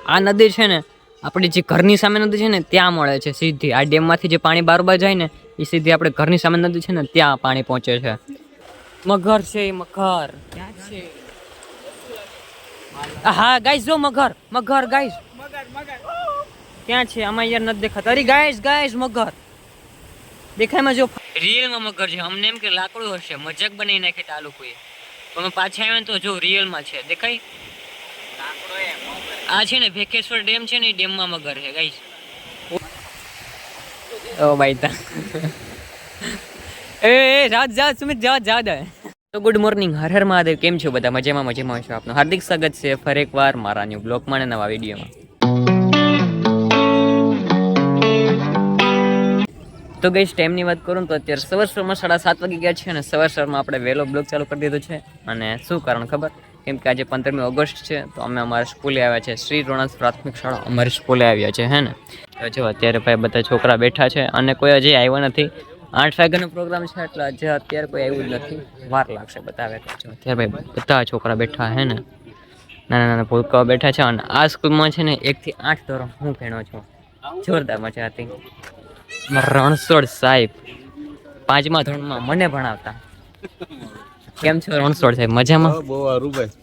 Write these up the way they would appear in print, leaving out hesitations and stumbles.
આ નદી છે ને આપણી જે ઘરની સામે નદી છે ને ત્યાં મળે છે સીધી. આ ડેમમાંથી જે પાણી બારોબાર જાય ને એ સીધી આપણે ઘરની સામે નદી છે ને ત્યાં પાણી પહોંચે છે. મગર છે એ મગર ક્યાં છે? હા ગાઈસ જો મગર મગર ગાઈસ ક્યાં છે? આમાં યાર નથી દેખાતા. અરે ગાઈસ મગર દેખાયમાં જો રિયલમાં મગર છે. અમને એમ કે લાકડું હશે, મજાક બનાવી નાખે આ લોકોએ. તમે પાછા આવ્યા તો જો રિયલમાં છે. દેખાય આ છે ને ભેખેશ્વર ડેમ છે ને એ ડેમમાં મગર છે ગાઈસ. ઓ ભાઈ તા એ જા સુમિત જા દે. તો ગુડ મોર્નિંગ, હર હર મહાદેવ. કેમ છો બધા? મજામાં છો? આપનું હાર્દિક સ્વાગત છે ફરી એકવાર મારા ન્યૂ બ્લોગમાં અને નવા વિડીયોમાં. તો ગઈશ ટાઈમની વાત કરું તો અત્યારે સવારમાં 7:30 વાગી ગયા છે અને સવારમાં આપણે વહેલો બ્લોગ ચાલુ કરી દીધો છે. અને શું કારણ ખબર? કેમ કે આજે 15મી ઓગસ્ટ છે તો અમે અમારા સ્કૂલે આવ્યા છે. શ્રી રોણાસ પ્રાથમિક શાળા અમારી સ્કૂલે આવ્યા છે હે ને. તો જો અત્યારે ભાઈ બધા છોકરા બેઠા છે અને કોઈ હજી આવ્યા નથી. 8 વાગ્યાનો પ્રોગ્રામ છે એટલે હજી અત્યારે કોઈ આવ્યું જ નથી. વાર લાગશે બતાવે. અત્યારે ભાઈ બધા છોકરા બેઠા હે ને, નાના ભૂલકાઓ બેઠા છે. અને આ સ્કૂલમાં છે ને 1 થી 8 ધોરણ હું ભણ્યો છું. જોરદાર મજા હતી. રણછોડ સાહેબ 5મા ધોરણમાં મને ભણાવતા. કેમ છો રણછોડ સાહેબ? મજામાં? બહુ સારું ભાઈ.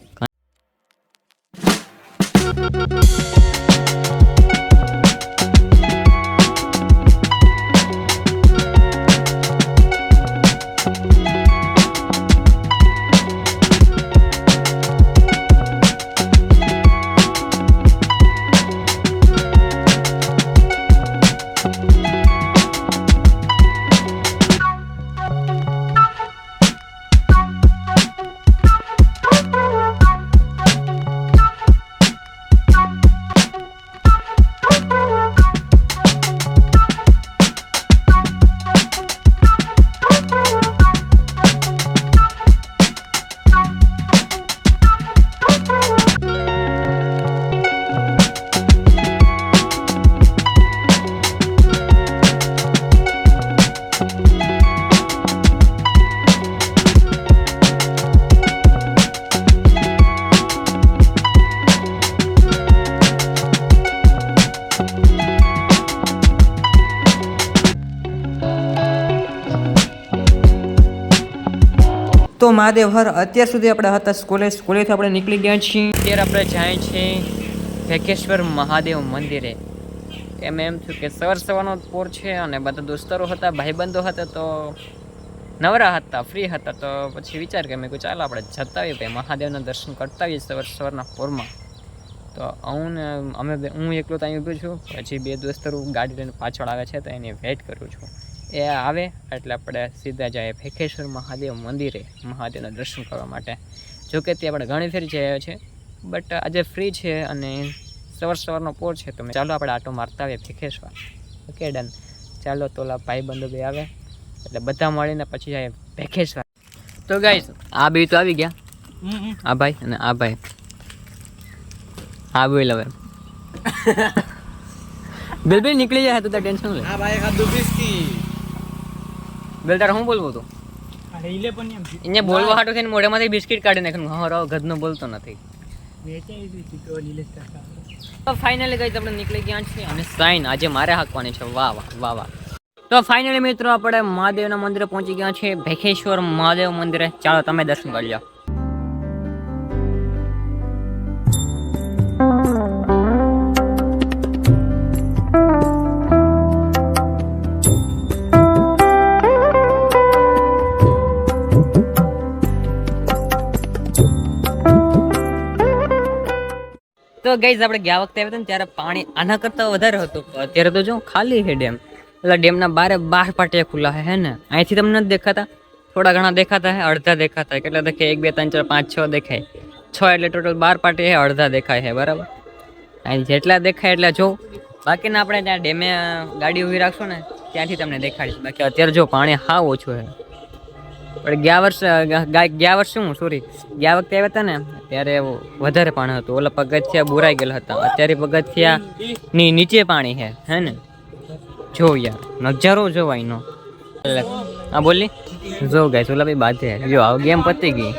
તો મહાદેવ હર અત્યાર સુધી આપણે હતા સ્કૂલેથી આપણે નીકળી ગયા છીએ. અત્યારે આપણે જાય છીએ ભેખેશ્વર મહાદેવ મંદિરે. એમ થયું કે સવારનો પોર છે અને બધા દોસ્તારો હતા, ભાઈબંધો હતા, તો નવરા હતા, ફ્રી હતા. તો પછી વિચાર કે મેં કહ્યું ચાલો આપણે જતા આવીએ ભાઈ, મહાદેવના દર્શન કરતા આવીએ સવારના પોરમાં. તો હું એકલો ત્યાં ઊભો છું. પછી 2 દોસ્તારો ગાડી લઈને પાછળ આવે છે તો એની વેઇટ કરું છું. એ આવે એટલે આપણે સીધા જઈએ ભેખેશ્વર મહાદેવ મંદિરે મહાદેવના દર્શન કરવા માટે. જોકે તે આપણે ઘણી ફેરી જઈએ છીએ બટ આજે ફ્રી છે અને સવારનો પોર છે તો ચાલો આપણે આટો મારતા આવીએ ભેખેશ્વર. Okay done. ચાલો તોલા ભાઈબંધો બી આવે એટલે બધા મળીને પછી જાય ભેખેશ્વર. તો ગાઈસ આ બે તો આવી ગયા, આ ભાઈ અને આ ભાઈ. હા બોલ હવે. બિલબિલ નીકળી જાય તો ટેન્શન લે. હા ભાઈ ખાધું બિસ્કી. બેલ તારે શું બોલવું હતું? એને બોલવા હાટો થઈને મોઢામાંથી બિસ્કિટ કાઢી નાખ્યું. હા ગધનો બોલતો નથી. તો ફાઇનલી ગઈ આપણે નીકળી ગયા છીએ અને સાઈન આજે મારે હાંકવાની છે. વાહ વાહ વાહ વાહ. તો ફાઇનલી મિત્રો આપણે મહાદેવના મંદિરે પહોંચી ગયા છીએ, ભેખેશ્વર મહાદેવ મંદિરે. ચાલો તમે દર્શન કરી લો. તો ગાઈઝ આપણે ગયા વખતે આવ્યા હતા ને ત્યારે પાણી આના કરતાં વધારે હતું. અત્યારે તો જો ખાલી છે ડેમ. એટલે ડેમના 12 પાટિયા ખુલ્લા છે ને. અહીંથી તમને નથી દેખાતા, થોડા ઘણા દેખાતા છે, અડધા દેખાતા. કેટલા દેખે? 1 2 3 4 5 6 દેખાય. 6 એટલે ટોટલ 12 પાટિયા છે, અડધા દેખાય છે. બરાબર. અહીં જેટલા દેખાય એટલા જો. બાકીના આપણે ત્યાં ડેમે ગાડી ઊભી રાખશું ને ત્યાંથી તમને દેખાડીશ. બાકી અત્યારે જો પાણી હાવ ઓછું છે. પણ ગયા વર્ષે ગયા વખતે આવ્યા હતા ને ત્યારે વધારે પાણી હતું. ઓલા પગથિયા બુરાઈ ગયેલા હતા. અત્યારે પગથિયા ની નીચે પાણી છે હે ને. જો યાર નજારો જોવાય નો. હા બોલી જો ગાઈસ ઓલા ભાઈ બાધે જો આ ગેમ પતી ગઈ.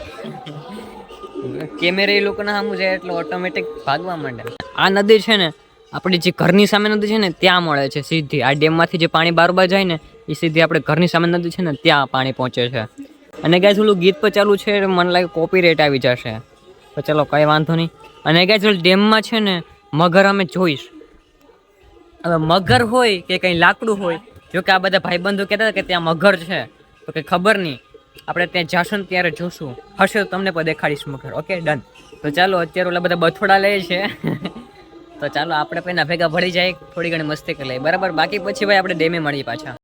કેમેરા એ લોકોના સામું જાય એટલે ઓટોમેટિક ભાગવા માંડે. આ નદી છે ને આપણી જે ઘરની સામે નદી છે ને ત્યાં મળે છે સીધી. આ ડેમમાંથી જે પાણી બારોબાર જાય ને એ સીધી આપણે ઘરની સામે નદી છે ને ત્યાં પાણી પહોંચે છે. અને ગાઈસ ઓલું ગીત પર ચાલુ છે મને લાગે કોપીરાઇટ આવી જશે, તો ચલો કંઈ વાંધો નહીં. અને ગાઈસ ઓલું ડેમમાં છે ને મગર અમે જોઈશ. હવે મગર હોય કે કંઈ લાકડું હોય, જો કે આ બધા ભાઈબંધો કહેતા કે ત્યાં મગર છે, તો કંઈ ખબર નહીં. આપણે ત્યાં જાશું ને ત્યારે જોશું, હશે તો તમને પણ દેખાડીશ મગર. Okay done. તો ચાલો અત્યારે ઓલા બધા બથોડા લે છે તો ચાલો આપણે પહેલા ભેગા ભળી જાય, થોડી ઘણી મસ્તી કરી લઈએ, બરાબર. બાકી પછી ભાઈ આપણે ડેમે મળીએ પાછા.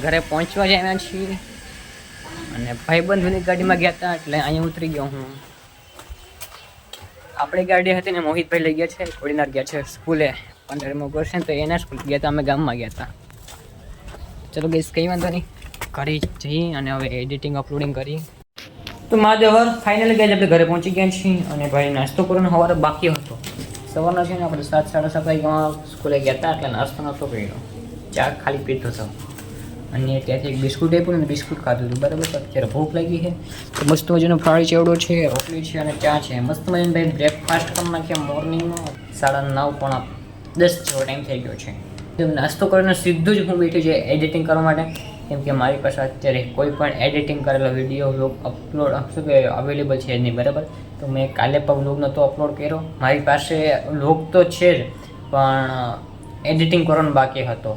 ઘરે પહોંચવા જ આવ્યા છીએ અને ભાઈબંધોની ગાડીમાં ગયા હતા એટલે અહીંયા ઉતરી ગયો હું. આપણી ગાડી હતી ને મોહિતભાઈ લઈ ગયા છે, કોડીનાર ગયા છે સ્કૂલે 15મી ઓગસ્ટ છે તો એના સ્કૂલ ગયા હતા, અમે ગામમાં ગયા હતા. ચલો ગઈશ કંઈ વાંધો નહીં, ઘરે જઈ અને હવે એડિટિંગ અપલોડિંગ કરી. તો મહાદેવર ફાઇનલી ગયા આપણે ઘરે પહોંચી ગયા છીએ અને ભાઈ નાસ્તો કરવાનો સવારે બાકી હતો. સવારના છે ને આપણે 7 સાડા 7 વાગ્યામાં સ્કૂલે ગયા હતા એટલે નાસ્તો નહોતો કર્યો, ચા ખાલી પીતો હતો. અને ત્યાંથી એક બિસ્કુટ આપ્યું ને બિસ્કુટ ખાધું હતું, બરાબર. અત્યારે ભૂખ લાગી છે તો મસ્ત મજાનો ફરાળી ચેવડો છે, રોટલી છે અને ચા છે. મસ્ત મજાનો ભાઈ બ્રેકફાસ્ટ કરી નાખ્યા મોર્નિંગનો. 9:30 જેવો ટાઈમ થઈ ગયો છે. નાસ્તો કરીને સીધું જ હું બેઠી છે એડિટિંગ કરવા માટે, કેમ કે મારી પાસે અત્યારે કોઈ પણ એડિટિંગ કરેલો વિડીયો વ્લોગ અપલોડ શું કે અવેલેબલ છે નહીં, બરાબર. તો મેં કાલે પણ વ્લોગ નહોતો અપલોડ કર્યો. મારી પાસે વ્લોગ તો છે જ પણ એડિટિંગ કરવાનો બાકી હતો,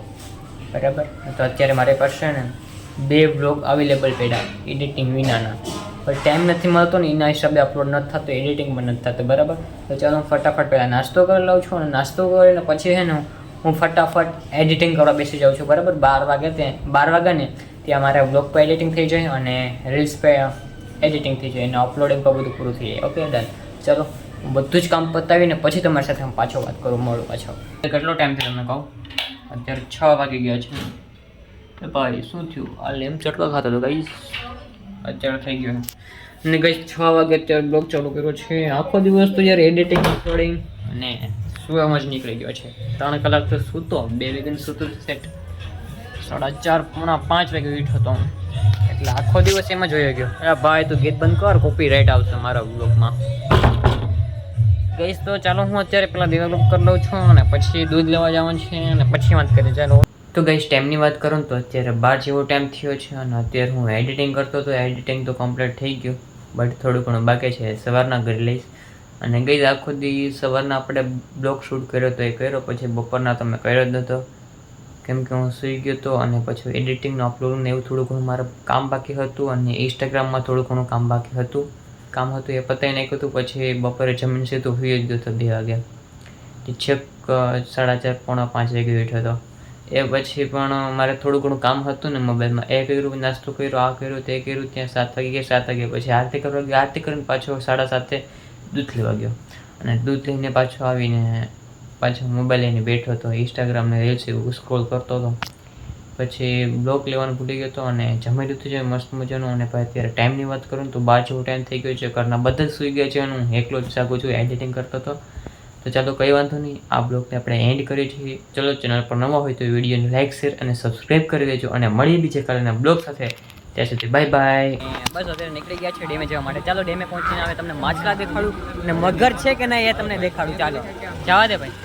બરાબર. તો અત્યારે મારી પાસે ને 2 વ્લોગ અવેલેબલ પડ્યા એડિટિંગ વિનાના, પણ ટાઈમ નથી મળતો ને એના હિસાબે અપલોડ નથી થતો, એડિટિંગ પણ નથી થતું, બરાબર. તો ચાલો હું ફટાફટ પહેલાં નાસ્તો કરી લઉં છું અને નાસ્તો કરીને પછી છે ને હું ફટાફટ એડિટિંગ કરવા બેસી જાઉં છું, બરાબર. 12 વાગે ને ત્યાં મારા બ્લોગ પર એડિટિંગ થઈ જાય અને રીલ્સ પર એડિટિંગ થઈ જાય અને અપલોડિંગ પર બધું પૂરું થઈ જાય. Okay done. ચલો બધું જ કામ પતાવીને પછી તમારી સાથે હું પાછો વાત કરું, મળું પાછો. કેટલો ટાઈમ થયો તમને કહું? અત્યારે 6 વાગી ગયા છે. ભાઈ શું થયું? આ લેમ ચટકો ખાતો હતો ગાઈસ, અત્યારે થઈ ગયો. અને ગાઈસ 6 વાગે અત્યારે બ્લોગ ચાલુ કર્યો છે. આખો દિવસ તો યાર એડિટિંગ અપલોડિંગ અને સુવામાં જ નીકળી ગયો છે. 3 કલાક તો સૂતો, 2 વાગ્યાનું સૂતું સેટ, 4:30 પોણા 5 વાગે ઉઠ્યો હતો હું. એટલે આખો દિવસ એમાં જોઈ ગયો. અરે ભાઈ તું ગીત બંધ કર, કોપીરાઇટ આવશે મારા બ્લોગમાં. ગઈશ તો ચાલો હું અત્યારે પેલા ડેવલપ કરી લઉં છું અને પછી દૂધ લેવા જવાનું છે અને પછી વાત કરીએ. ચાલો તો ગઈશ ટાઈમની વાત કરું ને તો અત્યારે 12 જેવો ટાઈમ થયો છે અને અત્યારે હું એડિટિંગ કરતો હતો. એડિટિંગ તો કમ્પ્લીટ થઈ ગયું, બટ થોડું ઘણું બાકી છે. સવારના કરી લઈશ. અને ગઈ આખો દી સવારના આપણે બ્લોગ શૂટ કર્યો તો એ કર્યો, પછી બપોરના તો મેં કર્યો જ નહોતો કેમ કે હું સૂઈ ગયો હતો. અને પછી એડિટિંગનું અપલોડિંગ એવું થોડું ઘણું મારું કામ બાકી હતું અને ઇન્સ્ટાગ્રામમાં થોડું ઘણું કામ બાકી હતું. એ પતાવી નાખ્યું હતું. પછી બપોરે જમીન સીધું હોઈ જ ગયો હતો 2 વાગે. છેક 4:30 પોણા 5 વાગે ઉઠ્યો હતો. એ પછી પણ મારે થોડું ઘણું કામ હતું ને મોબાઈલમાં, એ કર્યું, નાસ્તો કર્યો, આ કર્યું, તે કર્યું. ત્યાં 7 વાગે ગયા. 7 વાગે પછી આરતી કરવા ગયો. આરતી કરીને પાછો 7:30 દૂધ લેવા ગયો અને દૂધ લઈને પાછો આવીને પાછો મોબાઈલ લઈને બેઠો હતો. ઇન્સ્ટાગ્રામને રીલ્સ એવું સ્ક્રોલ કરતો હતો. પછી બ્લોગ લેવાનું ભૂલી ગયો હતો અને જમી લીધું છે મસ્ત મજાનું. અને પછી અત્યારે ટાઈમની વાત કરું તો 12 જેવો ટાઈમ થઈ ગયો છે. ઘરના બધા જ સૂઈ ગયા છે અને હું એકલો જ જાગું છું, એડિટિંગ કરતો હતો. તો ચાલો કંઈ વાંધો નહીં, આ બ્લોગને આપણે એન્ડ કરીએ છીએ. ચલો ચેનલ પર નવા હોય તો વિડીયોને લાઇક, શેર અને સબસ્ક્રાઈબ કરી દેજો અને મળીએ બીજે કાલના બ્લોગ સાથે. ત્યાં સુધી બાય બાય. બસ અત્યારે નીકળી ગયા છે ડેમે જવા માટે. ચાલો ડેમે પહોંચીને આવે તમને માછલા દેખાડું અને મગર છે કે ના એ તમને દેખાડું. ચાલો જવા દે ભાઈ.